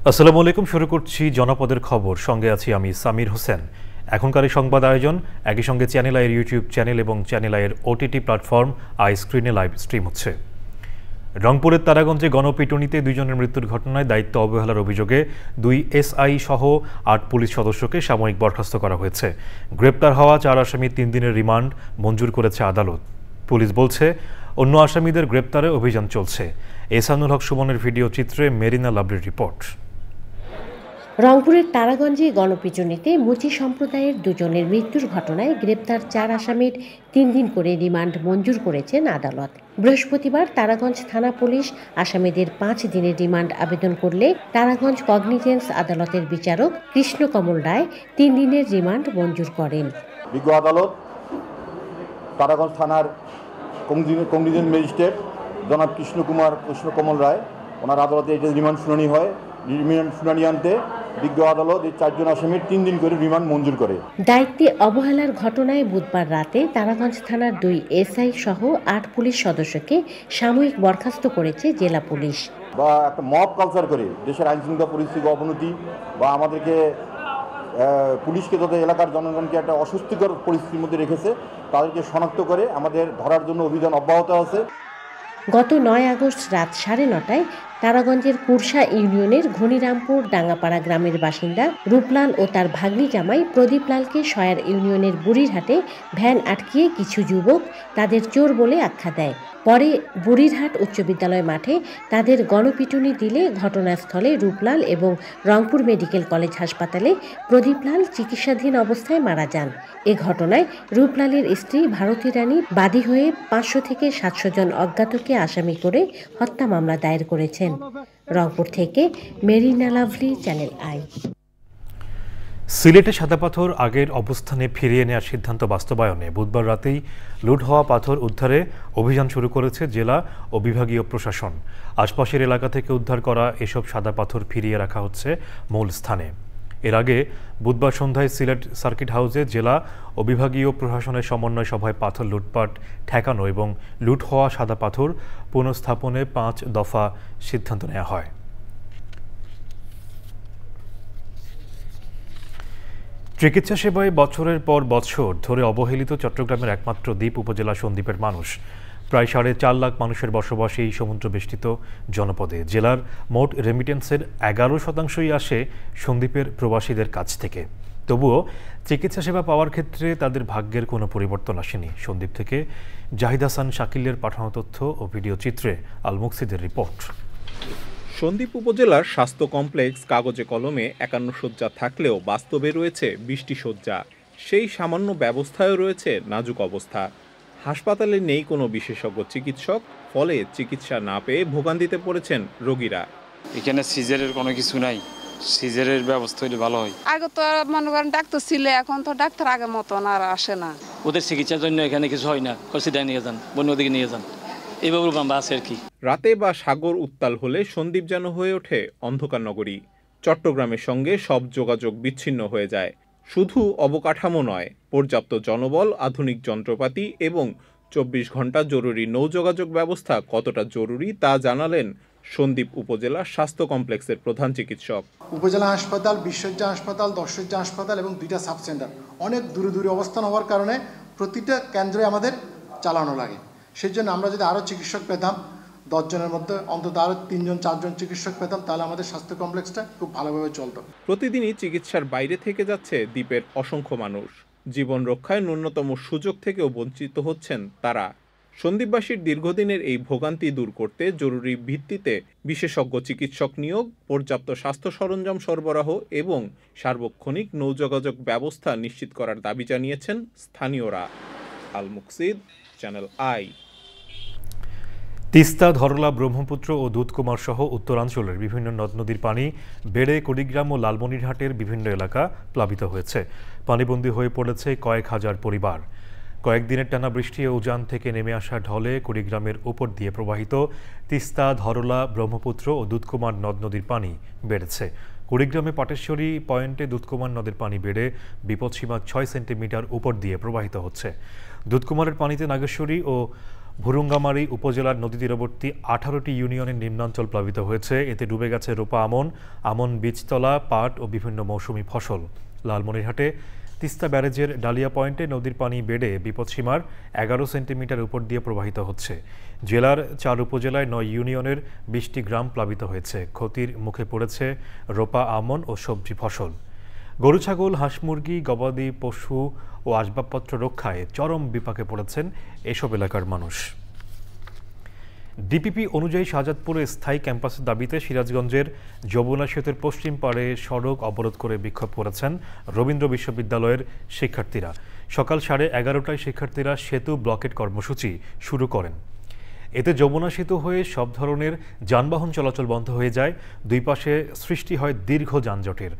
আসসালামু আলাইকুম। শুরু করছি জনপদের খবর। সঙ্গে আছি আমি সামির হোসেন। এখনকার এই সংবাদ আয়োজন একই সঙ্গে চ্যানেল আইয়ের ইউটিউব চ্যানেল এবং চ্যানেল আইয়ের ওটিটি প্ল্যাটফর্ম আই স্ক্রিনে লাইভ স্ট্রিম হচ্ছে। রংপুরের তারাগঞ্জে গণপিটুনিতে 2 জনের মৃত্যুর ঘটনায় দায়িত্ব অবহেলার অভিযোগে 2 এসআই সহ 8 পুলিশ সদস্যকে সাময়িক বরখাস্ত করা হয়েছে। গ্রেপ্তার হওয়া 4 আসামি 3 দিনের রিমান্ড মঞ্জুর করেছে আদালত। পুলিশ বলছে অন্য আসামিদের গ্রেপ্তারে অভিযান চলছে। এহসানুল হক সুমনের ভিডিও চিত্রে মেরিনা লাভলির রিপোর্ট। রংপুরের তারাগঞ্জে গণপিটুনিতে মুচি সম্প্রদায়ের 2 জনের মৃত্যুর ঘটনায় গ্রেপ্তার 4 আসামির 3 দিন করে রিমান্ড মঞ্জুর করেছেন আদালত। বৃহস্পতিবার তারাগঞ্জ থানা পুলিশ আসামিদের 5 দিনের রিমান্ড আবেদন করলে তারাগঞ্জ কগনিজেন্স আদালতের বিচারক কৃষ্ণকমল রায় 3 দিনের রিমান্ড মঞ্জুর করেন। বিজ্ঞ আদালত তারাগঞ্জ থানার কগনিজেন্স ম্যাজিস্ট্রেট জনাব কৃষ্ণকমল রায় ওনার আদালতে এটা রিমান্ড শুনানি হয়। রিমান্ড শুনানি আনতে বিজ্ঞ আদালত এই 4 জন আসামির 3 দিন করে রিমান্ড মঞ্জুর করে। দায়িত্বে অবহেলার ঘটনায় বুধবার রাতে তারাগঞ্জ থানার 2 এসআই সহ 8 পুলিশ সদস্যকে সাময়িক বরখাস্ত করেছে জেলা পুলিশ। বা একটা মব কালচার করে দেশের আইনশৃঙ্খলা পরিস্থিতির অবনতি বা আমাদেরকে পুলিশকে তথা এলাকার জনগণকে একটা অস্বস্তিকর পরিস্থিতির মধ্যে রেখেছে, তাদেরকে শনাক্ত করে আমাদের ধরার জন্য অভিযান অব্যাহত আছে। গত 9 আগস্ট রাত 9:30টায় তারাগঞ্জের কুরসা ইউনিয়নের ঘনিরামপুর ডাঙ্গাপাড়া গ্রামের বাসিন্দা রূপলাল ও তার ভাগ্নি জামাই প্রদীপ লালকে সয়ার ইউনিয়নের বুড়িরহাটে ভ্যান আটকিয়ে কিছু যুবক তাদের চোর বলে আখ্যা দেয়। পরে বুড়িরহাট উচ্চ বিদ্যালয় মাঠে তাদের গণপিটুনি দিলে ঘটনাস্থলে রূপলাল এবং রংপুর মেডিকেল কলেজ হাসপাতালে প্রদীপ লাল চিকিৎসাধীন অবস্থায় মারা যান। এ ঘটনায় রূপলালের স্ত্রী ভারতী রানী বাদী হয়ে 500 থেকে 700 জন অজ্ঞাতকে আসামি করে হত্যা মামলা দায়ের করেছেন। রংপুর থেকে মেরিনা লাভলি, চ্যানেল আই। সিলেটে সাদা পাথর আগের অবস্থানে ফিরিয়ে নেওয়ার সিদ্ধান্ত বাস্তবায়নে বুধবার রাতেই লুট হওয়া পাথর উদ্ধারে অভিযান শুরু করেছে জেলা ও বিভাগীয় প্রশাসন। আশপাশের এলাকা থেকে উদ্ধার করা এসব সাদা পাথর ফিরিয়ে রাখা হচ্ছে মূল স্থানে। এর আগে বুধবার সন্ধ্যায় সিলেট সার্কিট হাউসে জেলা ও বিভাগীয় প্রশাসনের সমন্বয় সভায় পাথর লুটপাট ঠেকানো এবং লুট হওয়া সাদা পাথর পুনঃস্থাপনে 5 দফা সিদ্ধান্ত নেওয়া হয়। চিকিৎসা সেবায় বছরের পর বছর ধরে অবহেলিত চট্টগ্রামের একমাত্র দ্বীপ উপজেলা সন্দ্বীপের মানুষ। প্রায় 4.5 লাখ মানুষের বসবাস এই সমুদ্র বেষ্টিত জনপদে। জেলার মোট রেমিটেন্সের 11% আসে সন্দ্বীপের প্রবাসীদের কাছ থেকে। তবুও চিকিৎসা সেবা পাওয়ার ক্ষেত্রে তাদের ভাগ্যের কোনো পরিবর্তন আসেনি। সন্দ্বীপ থেকে জাহিদ হাসান শাকিলের পাঠানো তথ্য ও ভিডিও চিত্রে আল মুকসিদের রিপোর্ট। সন্দ্বীপ উপজেলার স্বাস্থ্য কমপ্লেক্স কাগজে কলমে 51 শয্যা থাকলেও বাস্তবে রয়েছে 20টি শয্যা। সেই সামান্য ব্যবস্থায়ও রয়েছে নাজুক অবস্থা। হাসপাতালে নেই কোনো বিশেষজ্ঞ চিকিৎসক, ফলে চিকিৎসা না পেয়ে ভোগান্তিতে পড়েছেন রোগীরা। এখানে সিজারের কোনো কিছু নাই, সিজারের ব্যবস্থা হলে ভালো হয়। আগে তো মনে করেন ডাক্তার ছিল, এখন তো ডাক্তার আগের মতন আর আসে না। ওদের চিকিৎসার জন্য এখানে কিছু হয় না, সিধায় নিয়ে যান, বন্য দিকে নিয়ে যান, এইভাবে আছে আর কি। রাতে বা সাগর উত্তাল হলে সন্দ্বীপ যেন হয়ে ওঠে অন্ধকার নগরী। চট্টগ্রামের সঙ্গে সব যোগাযোগ বিচ্ছিন্ন হয়ে যায়। শুধু অবকাঠামো নয়, পর্যাপ্ত জনবল, আধুনিক যন্ত্রপাতি এবং 24 ঘন্টা জরুরি নৌযোগাযোগ ব্যবস্থা কতটা জরুরি তা জানালেন সন্দ্বীপ উপজেলা স্বাস্থ্য কমপ্লেক্সের প্রধান চিকিৎসক। উপজেলা হাসপাতাল, 20 শয্যা হাসপাতাল, 10 শয্যা হাসপাতাল এবং 2টা সাব সেন্টার অনেক দূরে দূরে অবস্থান হওয়ার কারণে প্রতিটা কেন্দ্রে আমাদের চালানো লাগে। সেই জন্য আমরা যদি আরও চিকিৎসক পেতাম, 10 জনের মধ্যে অন্তত আরও 3 জন 4 জন চিকিৎসক পেতাম, তাহলে আমাদের স্বাস্থ্য কমপ্লেক্সটা খুব ভালোভাবে চলতো। প্রতিদিনই চিকিৎসার বাইরে থেকে যাচ্ছে দ্বীপের অসংখ্য মানুষ। জীবন রক্ষায় ন্যূনতম সুযোগ থেকেও বঞ্চিত হচ্ছেন তারা। সন্দ্বীপবাসীর দীর্ঘদিনের এই ভোগান্তি দূর করতে জরুরি ভিত্তিতে বিশেষজ্ঞ চিকিৎসক নিয়োগ, পর্যাপ্ত স্বাস্থ্য সরঞ্জাম সরবরাহ এবং সার্বক্ষণিক নৌযোগাযোগ ব্যবস্থা নিশ্চিত করার দাবি জানিয়েছেন স্থানীয়রা। আল মুকসিদ, চ্যানেল আই। তিস্তা, ধরলা, ব্রহ্মপুত্র ও দুধকুমার সহ উত্তরাঞ্চলের বিভিন্ন নদ নদীর পানি বেড়ে কুড়িগ্রাম ও লালমনিরহাটের বিভিন্ন এলাকা প্লাবিত হয়েছে। পানিবন্দী হয়ে পড়েছে কয়েক হাজার পরিবার। কয়েকদিনের টানা বৃষ্টি ও উজান থেকে নেমে আসা ঢলে কুড়িগ্রামের উপর দিয়ে প্রবাহিত তিস্তা, ধরলা, ব্রহ্মপুত্র ও দুধকুমার নদ নদীর পানি বেড়েছে। কুড়িগ্রামে পাটেশ্বরী পয়েন্টে দুধকুমার নদের পানি বেড়ে বিপদসীমা 6 সেন্টিমিটার উপর দিয়ে প্রবাহিত হচ্ছে। দুধকুমারের পানিতে নাগেশ্বরী ও ভুরুঙ্গামারী উপজেলার নদী তীরবর্তী 18টি ইউনিয়নের নিম্নাঞ্চল প্লাবিত হয়েছে। এতে ডুবে গেছে রোপা আমন বীজতলা, পাট ও বিভিন্ন মৌসুমি ফসল। লালমনিরহাটে তিস্তা ব্যারেজের ডালিয়া পয়েন্টে নদীর পানি বেড়ে বিপদসীমার 11 সেন্টিমিটার উপর দিয়ে প্রবাহিত হচ্ছে। জেলার 4 উপজেলায় 9 ইউনিয়নের 20টি গ্রাম প্লাবিত হয়েছে। ক্ষতির মুখে পড়েছে রোপা আমন ও সবজি ফসল। গরু, ছাগল, হাঁস, মুরগি, গবাদি পশু ও আসবাবপত্র রক্ষায় চরম বিপাকে পড়েছেন এসব এলাকার মানুষ। ডিপিপি অনুযায়ী শাহজাদপুরে স্থায়ী ক্যাম্পাসের দাবিতে সিরাজগঞ্জের যমুনা সেতুর পশ্চিম পাড়ে সড়ক অবরোধ করে বিক্ষোভ করেছেন রবীন্দ্র বিশ্ববিদ্যালয়ের শিক্ষার্থীরা। সকাল 11:30টায় শিক্ষার্থীরা সেতু ব্লকেট কর্মসূচি শুরু করেন। এতে যমুনা সেতু হয়ে সব ধরনের যানবাহন চলাচল বন্ধ হয়ে যায়। দুই পাশে সৃষ্টি হয় দীর্ঘ যানজটের।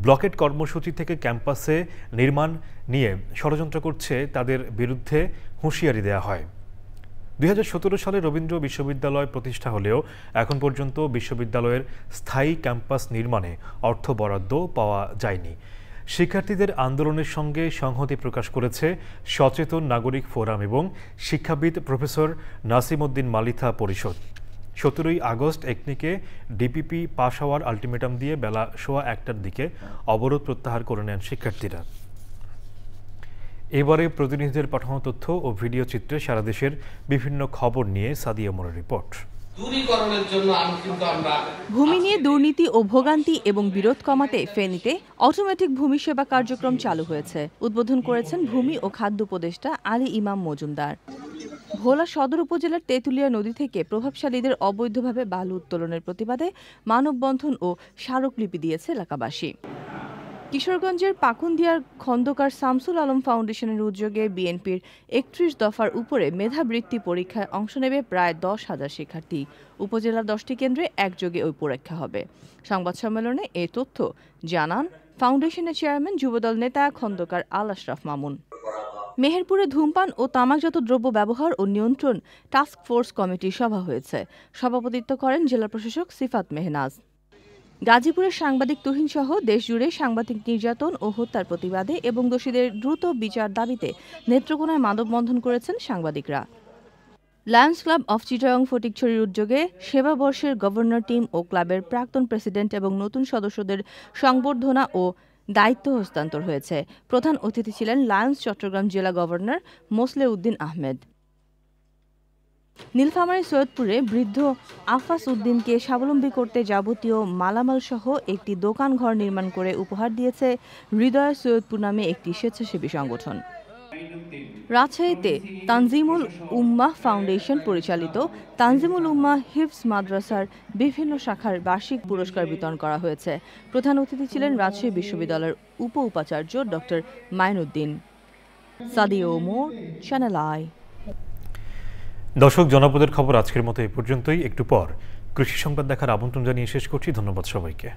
ব্লকেট কর্মসূচি থেকে ক্যাম্পাসে নির্মাণ নিয়ে ষড়যন্ত্র করছে তাদের বিরুদ্ধে হুঁশিয়ারি দেওয়া হয়। 2017 সালে রবীন্দ্র বিশ্ববিদ্যালয় প্রতিষ্ঠা হলেও এখন পর্যন্ত বিশ্ববিদ্যালয়ের স্থায়ী ক্যাম্পাস নির্মাণে অর্থ বরাদ্দ পাওয়া যায়নি। শিক্ষার্থীদের আন্দোলনের সঙ্গে সংহতি প্রকাশ করেছে সচেতন নাগরিক ফোরাম এবং শিক্ষাবিদ প্রফেসর নাসিম উদ্দিন মালিথা পরিষদ। 17ই আগস্ট একনিকে ডিপিপি পাশ হওয়ার আলটিমেটাম দিয়ে বেলা 1:15টার দিকে অবরোধ প্রত্যাহার করে নেন শিক্ষার্থীরা। এবারে প্রতিনিধিদের পাঠানো তথ্য ও ভিডিও চিত্রে সারা দেশের বিভিন্ন খবর নিয়ে সাদিয়া মোরের রিপোর্ট। ভূমি নিয়ে দুর্নীতি ও ভোগান্তি এবং বিরোধ কমাতে ফেনীতে অটোমেটিক ভূমি সেবা কার্যক্রম চালু হয়েছে। উদ্বোধন করেছেন ভূমি ও খাদ্য উপদেষ্টা আলী ইমাম মজুমদার। ভোলা সদর উপজেলার তেঁতুলিয়া নদী থেকে প্রভাবশালীদের অবৈধভাবে বালু উত্তোলনের প্রতিবাদে মানববন্ধন ও স্মারকলিপি দিয়েছে এলাকাবাসী। কিশোরগঞ্জের পাকুন্দিয়ার খন্দকার শামসুল আলম ফাউন্ডেশনের উদ্যোগে বিএনপির 31 দফার উপরে মেধাবৃত্তি পরীক্ষায় অংশ নেবে প্রায় 10,000 শিক্ষার্থী। উপজেলার 10টি কেন্দ্রে একযোগে ওই পরীক্ষা হবে। সংবাদ সম্মেলনে এ তথ্য জানান ফাউন্ডেশনের চেয়ারম্যান যুবদল নেতা খন্দকার আল আশরাফ মামুন। মেহেরপুরে ধূমপান ও তামাকজাত দ্রব্য ব্যবহার ও নিয়ন্ত্রণ টাস্ক ফোর্স কমিটির সভা হয়েছে। সভাপতিত্ব করেন জেলা প্রশাসক সিফাত মেহনাজ। গাজীপুরের সাংবাদিক তুহিন সহ দেশজুড়ে সাংবাদিক নির্যাতন ও হত্যার প্রতিবাদে এবং দোষীদের দ্রুত বিচার দাবিতে নেত্রকোনায় মানববন্ধন করেছেন সাংবাদিকরা। লায়ন্স ক্লাব অফ চিটাগং ফটিকছড়ির উদ্যোগে সেবা বর্ষের গভর্নর টিম ও ক্লাবের প্রাক্তন প্রেসিডেন্ট এবং নতুন সদস্যদের সংবর্ধনা ও দায়িত্ব হস্তান্তর হয়েছে। প্রধান অতিথি ছিলেন লায়ন্স চট্টগ্রাম জেলা গভর্নর মোসলে উদ্দিন আহমেদ। নীলফামারী সৈয়দপুরে বৃদ্ধ আফাস উদ্দিনকে স্বাবলম্বী করতে যাবতীয় মালামাল সহ একটি দোকান ঘর নির্মাণ করে উপহার দিয়েছে হৃদয় সৈয়দপুর নামে একটি স্বেচ্ছাসেবী সংগঠন। রাজশাহীতে তানজিমুল উম্মাহ ফাউন্ডেশন পরিচালিত তানজিমুল উম্মাহ হিফজ মাদ্রাসার বিভিন্ন শাখার বার্ষিক পুরস্কার বিতরণ করা হয়েছে। প্রধান অতিথি ছিলেন রাজশাহী বিশ্ববিদ্যালয়ের উপাচার্য doctor Mainuddin. Sadia more, channel I. দর্শক, জনপদের খবর আজকের মতো এই পর্যন্তই। একটু পর কৃষি সংবাদ দেখার আমন্ত্রণ জানিয়ে শেষ করছি। ধন্যবাদ সবাইকে।